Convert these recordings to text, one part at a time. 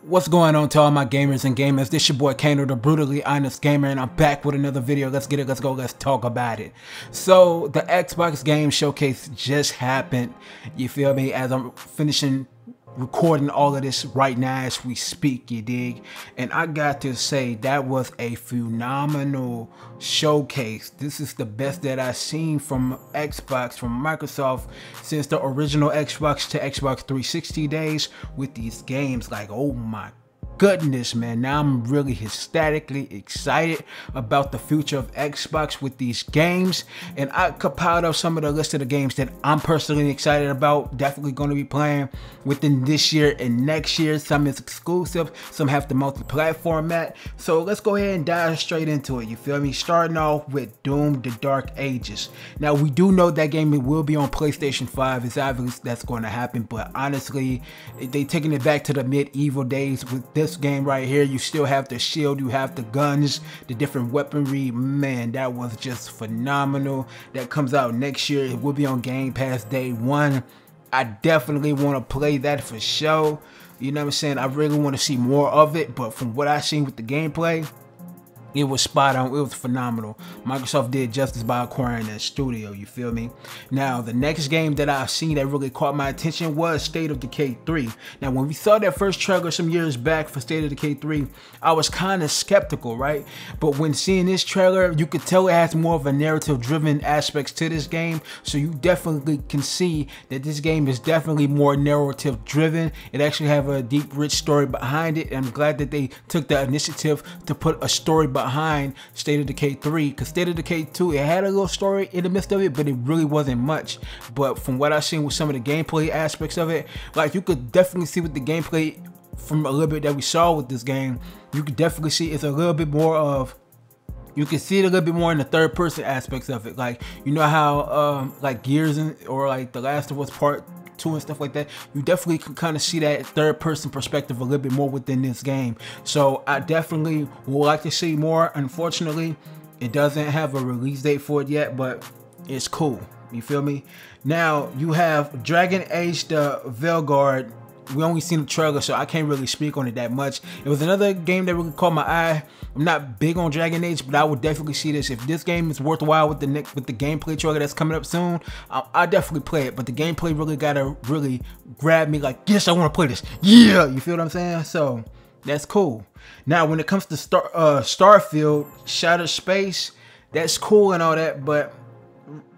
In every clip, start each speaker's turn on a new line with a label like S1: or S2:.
S1: What's going on to all my gamers and gamers? This your boy Kano, the brutally honest gamer, and I'm back with another video. Let's get it, let's go, let's talk about it. So the Xbox Game Showcase just happened, you feel me, as I'm finishing recording all of this right now as we speak, you dig? And I got to say, that was a phenomenal showcase. This is the best that I've seen from Xbox, from Microsoft, since the original Xbox to Xbox 360 days with these games. Like, oh my goodness, man. Now I'm really hysterically excited about the future of Xbox with these games, and I compiled up some of the list of the games that I'm personally excited about, definitely going to be playing within this year and next year. Some is exclusive, some have the multi-platform mat. So let's go ahead and dive straight into it, you feel me? Starting off with Doom: The Dark Ages. Now we do know that game will be on PlayStation 5. It's obvious that's going to happen, but honestly, they taking it back to the medieval days with this game right here. You still have the shield, you have the guns, the different weaponry. Man, that was just phenomenal. That comes out next year. It will be on Game Pass day one. I definitely want to play that for sure. You know what I'm saying? I really want to see more of it, but from what I've seen with the gameplay, it was spot on. It was phenomenal. Microsoft did justice by acquiring that studio, you feel me? Now, the next game that I've seen that really caught my attention was State of Decay 3. Now, when we saw that first trailer some years back for State of Decay 3, I was kind of skeptical, right? But when seeing this trailer, you could tell it has more of a narrative-driven aspects to this game. So you definitely can see that this game is definitely more narrative-driven. It actually have a deep, rich story behind it. And I'm glad that they took the initiative to put a story behind State of Decay 3, because State of Decay 2, it had a little story in the midst of it, but it really wasn't much. But from what I've seen with some of the gameplay aspects of it, like, you could definitely see with the gameplay from a little bit that we saw with this game, you could definitely see it's a little bit more of, you can see it a little bit more in the third person aspects of it. Like, you know how like Gears or like The Last of Us Part 2 and stuff like that, you definitely can kind of see that third person perspective a little bit more within this game. So I definitely would like to see more. Unfortunately, it doesn't have a release date for it yet, but it's cool, you feel me? Now you have Dragon Age the Veilguard. We only seen the trailer, so I can't really speak on it that much. It was another game that really caught my eye. I'm not big on Dragon Age, but I would definitely see this. If this game is worthwhile with the gameplay trailer that's coming up soon, I definitely play it. But the gameplay really gotta really grab me, like, yes, I want to play this. Yeah, you feel what I'm saying? So that's cool. Now, when it comes to Starfield, Shattered Space, that's cool and all that, but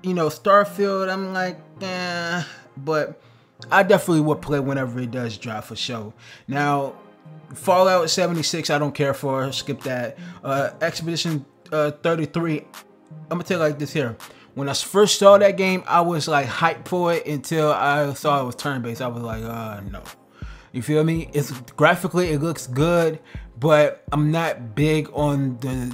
S1: you know, Starfield, I'm like, but I definitely would play whenever it does drop for sure. Now, Fallout 76, I don't care for. Skip that. Expedition 33, I'm gonna tell you like this here. When I first saw that game, I was like hyped for it until I saw it was turn-based. I was like, no. You feel me? It's graphically, it looks good, but I'm not big on the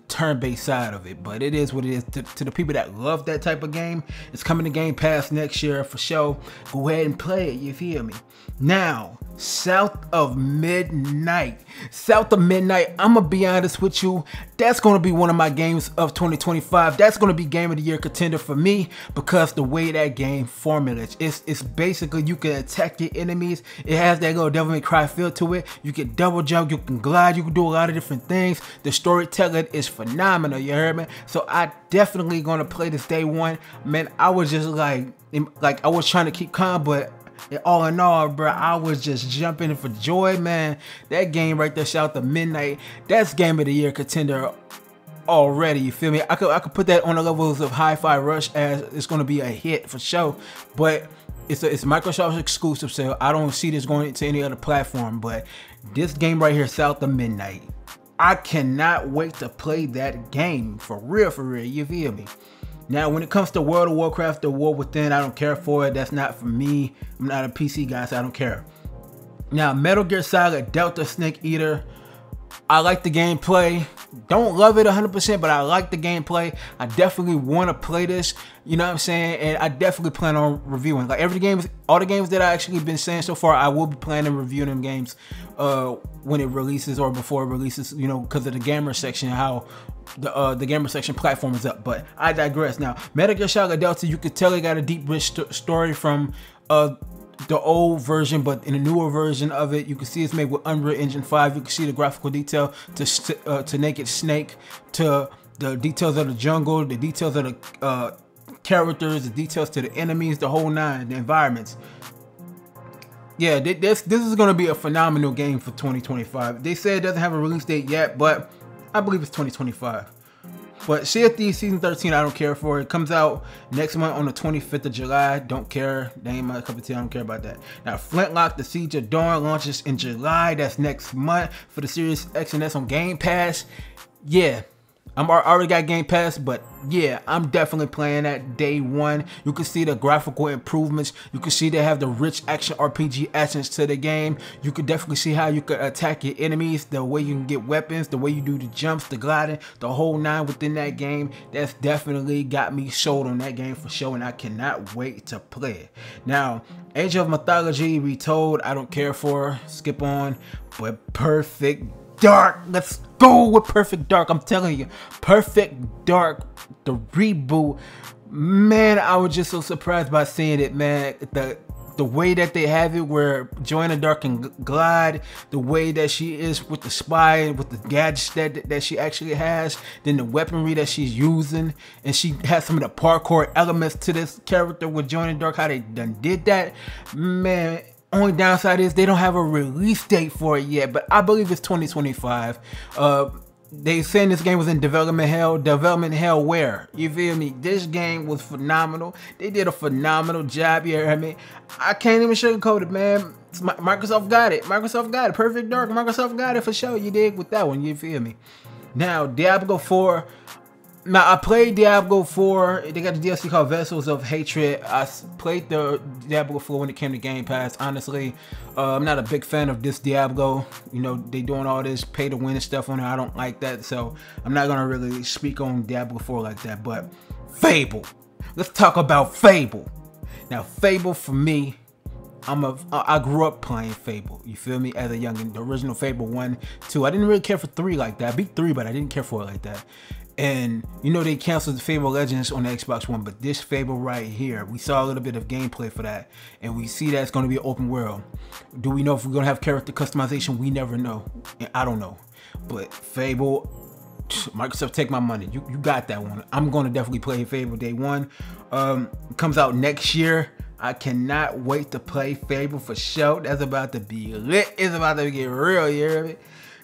S1: turn-based side of it, but it is what it is. To the people that love that type of game, it's coming to Game Pass next year for sure. Go ahead and play it, you feel me? Now, South of Midnight. South of Midnight, I'm gonna be honest with you, that's gonna be one of my games of 2025. That's gonna be Game of the Year contender for me, because the way that game formulates, it's basically you can attack your enemies. It has that little Devil May Cry feel to it. You can double jump, you can glide, you can do a lot of different things. The storytelling is phenomenal, you heard me? So I definitely gonna play this day one. Man, I was just like I was trying to keep calm, but all in all, bro, I was just jumping for joy, man. That game right there, South of Midnight, that's Game of the Year contender already, you feel me? I could put that on the levels of Hi-Fi Rush, as it's gonna be a hit for sure. But it's Microsoft's exclusive, so I don't see this going to any other platform. But this game right here, South of Midnight, I cannot wait to play that game for real, you feel me? Now, when it comes to World of Warcraft, The War Within, I don't care for it. That's not for me. I'm not a PC guy, so I don't care. Now, Metal Gear Solid Delta Snake Eater, I like the gameplay. Don't love it 100%, but I like the gameplay. I definitely want to play this, you know what I'm saying? And I definitely plan on reviewing. Like all the games that I actually been saying so far, I will be planning on reviewing them games when it releases or before it releases, you know, because of the gamer section, how the gamer section platform is up. But I digress. Now, Metal Gear Solid Delta, you could tell it got a deep, rich story from the old version, but in a newer version of it. You can see it's made with Unreal Engine 5. You can see the graphical detail to Naked Snake, to the details of the jungle, the details of the characters, the details to the enemies, the whole nine, the environments. Yeah, this is going to be a phenomenal game for 2025. They say it doesn't have a release date yet, but I believe it's 2025. But Sea of Thieves Season 13, I don't care for. It comes out next month on the 25th of July. Don't care. That ain't my cup of tea. I don't care about that. Now, Flintlock, The Siege of Dawn launches in July. That's next month for the Series X, and that's on Game Pass. Yeah. I already got Game Pass, but yeah, I'm definitely playing that day one. You can see the graphical improvements. You can see they have the rich action RPG essence to the game. You can definitely see how you can attack your enemies, the way you can get weapons, the way you do the jumps, the gliding, the whole nine within that game. That's definitely got me sold on that game for sure, and I cannot wait to play it. Now, Age of Mythology Retold, I don't care for. Skip on, but Perfect Dark, let's go with Perfect Dark. I'm telling you, Perfect Dark, the reboot, man, I was just so surprised by seeing it, man. The way that they have it, where Joanna Dark can glide, the way that she is with the spy, with the gadgets that she actually has, then the weaponry that she's using, and she has some of the parkour elements to this character with Joanna Dark, how they done did that, man. Only downside is they don't have a release date for it yet, but I believe it's 2025. They saying this game was in development hell. Development hell where? You feel me? This game was phenomenal. They did a phenomenal job here. I mean, I can't even sugarcoat it, man. Microsoft got it. Microsoft got it. Perfect Dark. Microsoft got it for sure. You dig with that one. You feel me? Now, Diablo 4. Now, I played Diablo 4. They got the DLC called Vessels of Hatred. I played the Diablo 4 when it came to Game Pass. Honestly, I'm not a big fan of this Diablo. You know, they doing all this pay to win and stuff on it. I don't like that. So, I'm not going to really speak on Diablo 4 like that. But, Fable. Let's talk about Fable. Now, Fable for me, I grew up playing Fable. You feel me? As a youngin'. The original Fable 1, 2. I didn't really care for 3 like that. I beat 3, but I didn't care for it like that. And you know they canceled the Fable Legends on the Xbox One, but this Fable right here, we saw a little bit of gameplay for that, and we see that it's going to be an open world. Do we know if we're going to have character customization? We never know, and I don't know. But Fable, Microsoft, take my money. You got that one. I'm going to definitely play Fable day one. It comes out next year. I cannot wait to play Fable for sure. That's about to be lit. It's about to get real, you hear me?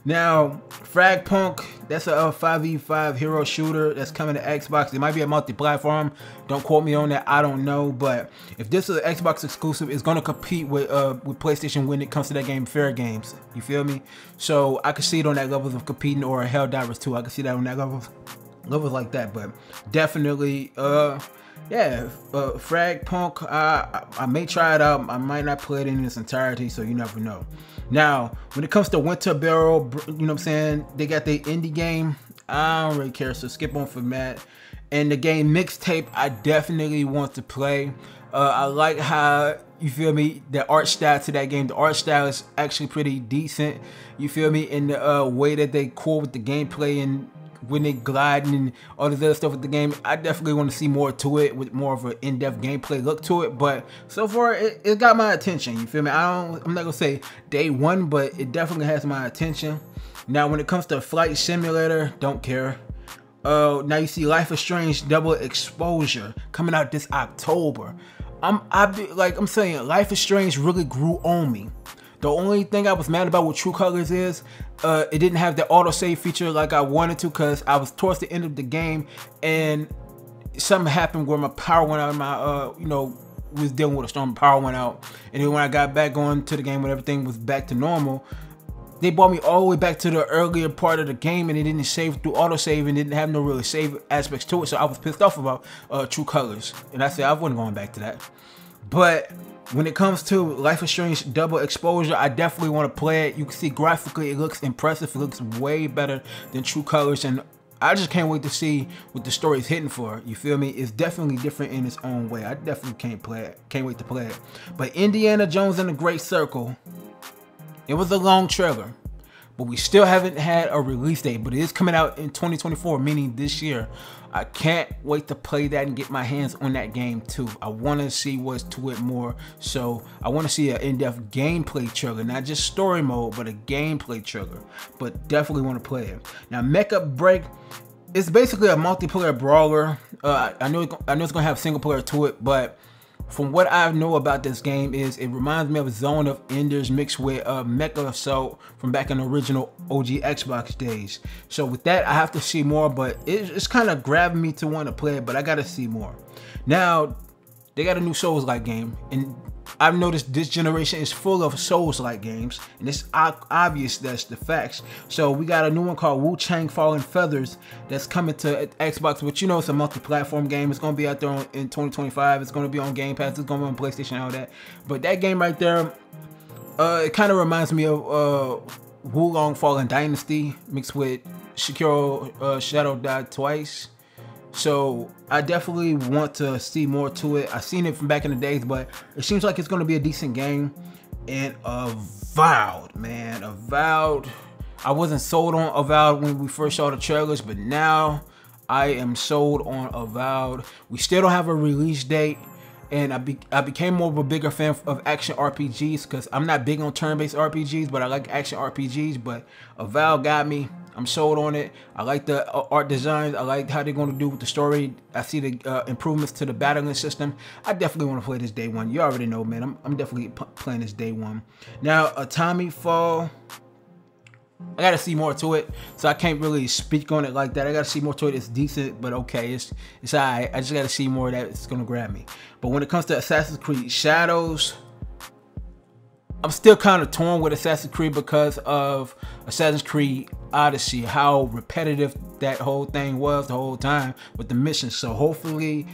S1: Now, Fragpunk, that's a 5v5 hero shooter that's coming to Xbox. It might be a multi-platform. Don't quote me on that. I don't know. But if this is an Xbox exclusive, it's going to compete with PlayStation when it comes to that game, Fair Games. You feel me? So I can see it on that level of competing, or Helldivers 2. I can see that on that levels like that. But definitely, yeah, Fragpunk, I may try it out. I might not play it in its entirety, so you never know. Now, when it comes to Winter Barrel, you know what I'm saying, they got the indie game. I don't really care, so skip on from that. And the game Mixtape, I definitely want to play. I like how, you feel me, the art style to that game. The art style is actually pretty decent. You feel me, in the way that they core with the gameplay and when they glide and all this other stuff with the game. I definitely want to see more to it, with more of an in-depth gameplay look to it. But so far, it got my attention. You feel me? I'm not gonna say day one, but it definitely has my attention. Now, when it comes to Flight Simulator, don't care. Now you see Life is Strange Double Exposure coming out this October. I'm saying Life is Strange really grew on me. The only thing I was mad about with True Colors is it didn't have the autosave feature like I wanted to, because I was towards the end of the game and something happened where my power went out. My you know, was dealing with a storm, power went out, and then when I got back on to the game when everything was back to normal, they brought me all the way back to the earlier part of the game, and it didn't save through autosave and didn't have no really save aspects to it. So I was pissed off about True Colors, and I said I wasn't going back to that. But when it comes to Life is Strange Double Exposure, I definitely want to play it. You can see graphically it looks impressive. It looks way better than True Colors, and I just can't wait to see what the story's hitting for. You feel me? It's definitely different in its own way. I definitely can't wait to play it. But Indiana Jones and the Great Circle, it was a long trailer, but we still haven't had a release date, but it is coming out in 2024, meaning this year. I can't wait to play that and get my hands on that game too. I want to see what's to it more. So I want to see an in-depth gameplay trailer, not just story mode, but a gameplay trailer. But definitely want to play it. Now, Mecha Break, it's basically a multiplayer brawler. I know it's gonna have single player to it, but from what I know about this game is it reminds me of Zone of Enders mixed with Mecha Assault from back in the original OG Xbox days. So with that, I have to see more, but it's kind of grabbing me to want to play it, but I got to see more. Now, they got a new Souls-like game, and I've noticed this generation is full of Souls-like games, and it's obvious that's the facts. So we got a new one called Wu-Chang Fallen Feathers that's coming to Xbox, which, you know, it's a multi-platform game. It's going to be out there in 2025. It's going to be on Game Pass. It's going to be on PlayStation, all that. But that game right there, it kind of reminds me of Wulong Fallen Dynasty mixed with Sekiro Shadow Die Twice. So I definitely want to see more to it. I've seen it from back in the days, but it seems like it's going to be a decent game. And Avowed, man, Avowed. I wasn't sold on Avowed when we first saw the trailers, but now I am sold on Avowed. We still don't have a release date, and I became more of a bigger fan of action RPGs because I'm not big on turn-based RPGs, but I like action RPGs. But Avowed got me. I'm sold on it. I like the art designs. I like how they're going to do with the story. I see the improvements to the battling system. I definitely want to play this day one. You already know, man. I'm definitely playing this day one. Now, Atomic Fall, I got to see more to it, so I can't really speak on it like that. I got to see more to it. It's decent, but okay. It's all right. I just got to see more of that. It's going to grab me. But when it comes to Assassin's Creed Shadows, I'm still kind of torn with Assassin's Creed because of Assassin's Creed Odyssey, how repetitive that whole thing was the whole time with the missions. So hopefully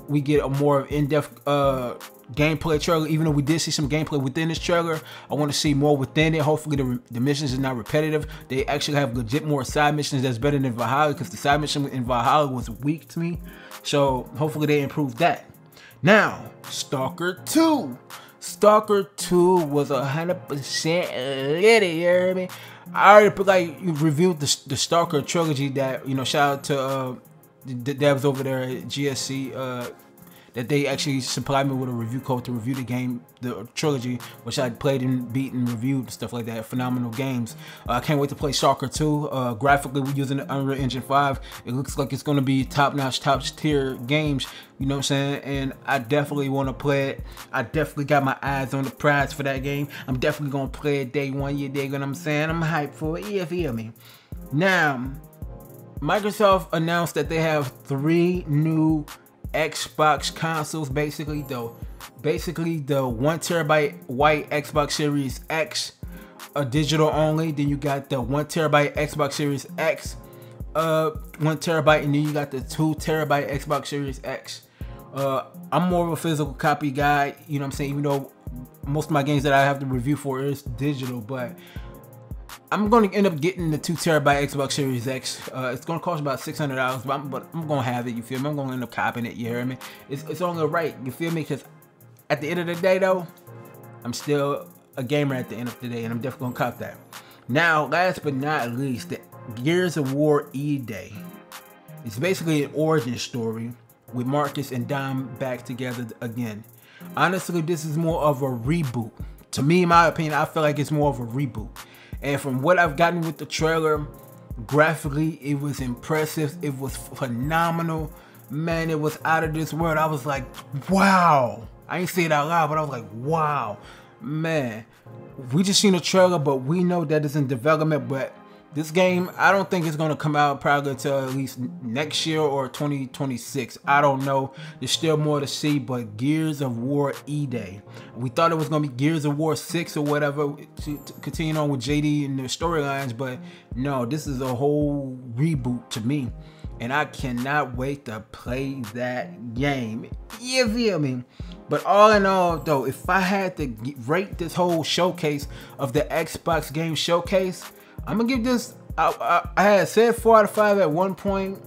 S1: we get a more in-depth gameplay trailer. Even though we did see some gameplay within this trailer, I want to see more within it. Hopefully the missions is not repetitive. They actually have legit more side missions that's better than Valhalla, because the side mission in Valhalla was weak to me. So hopefully they improve that. Now, Stalker 2. Stalker 2 was 100% lit, you hear me? I already reviewed the Stalker trilogy that, you know, shout out to the devs over there at GSC, that they actually supplied me with a review code to review the game, the trilogy, which I played and beat and reviewed, stuff like that. Phenomenal games. I can't wait to play Stalker 2. Graphically, we're using the Unreal Engine 5. It looks like it's going to be top-notch, top-tier games, you know what I'm saying? And I definitely want to play it. I definitely got my eyes on the prize for that game. I'm definitely going to play it day one, you dig what I'm saying? I'm hyped for it, you feel me? Now, Microsoft announced that they have 3 new Xbox consoles, basically the 1TB white Xbox Series X, digital only. Then you got the 1TB Xbox Series X, 1TB, and then you got the 2TB Xbox Series X. I'm more of a physical copy guy, you know what I'm saying, even though most of my games that I have to review for is digital, but I'm going to end up getting the 2TB Xbox Series X. It's going to cost about $600, but I'm going to have it, you feel me? I'm going to end up copying it, you hear me? It's only right, you feel me? Because at the end of the day, though, I'm still a gamer at the end of the day, and I'm definitely going to cop that. Now, last but not least, the Gears of War E-Day. It's basically an origin story with Marcus and Dom back together again. Honestly, this is more of a reboot. To me, in my opinion, I feel like it's more of a reboot. And from what I've gotten with the trailer, graphically, it was impressive. It was phenomenal. Man, it was out of this world. I was like, wow. I ain't say it out loud, but I was like, wow. Man, we just seen a trailer, but we know that it's in development. But this game, I don't think it's going to come out probably until at least next year or 2026. I don't know. There's still more to see, but Gears of War E-Day. We thought it was going to be Gears of War 6 or whatever to continue on with JD and their storylines, but no, this is a whole reboot to me. And I cannot wait to play that game. You feel me? But all in all, though, if I had to rate this whole showcase of the Xbox Game Showcase, I'm gonna give this, I had said 4 out of 5 at one point.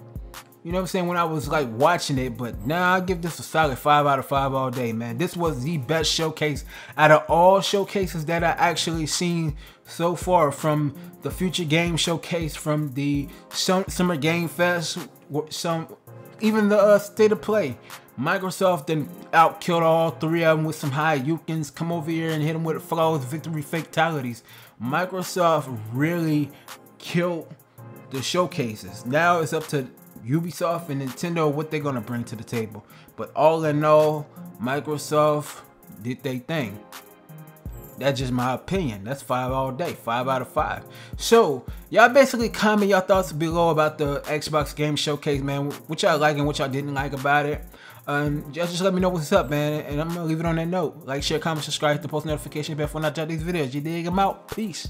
S1: you know what I'm saying, when I was like watching it, but now I give this a solid 5 out of 5 all day, man. This was the best showcase out of all showcases that I actually seen so far, from the Future Game Showcase, from the Summer Game Fest, even the State of Play. Microsoft then outkilled all 3 of them with some Haryukens. Come over here and hit them with flawless victory fatalities. Microsoft really killed the showcases. Now it's up to Ubisoft and Nintendo what they're gonna bring to the table. But all in all, Microsoft did their thing. That's just my opinion. That's 5 all day. 5 out of 5. So y'all basically comment your thoughts below about the Xbox Game Showcase, man. What y'all like and what y'all didn't like about it. Just let me know what's up, man. And I'm gonna leave it on that note. Like, share, comment, subscribe, hit the post notification bell for when I drop these videos. You dig? I'm out. Peace.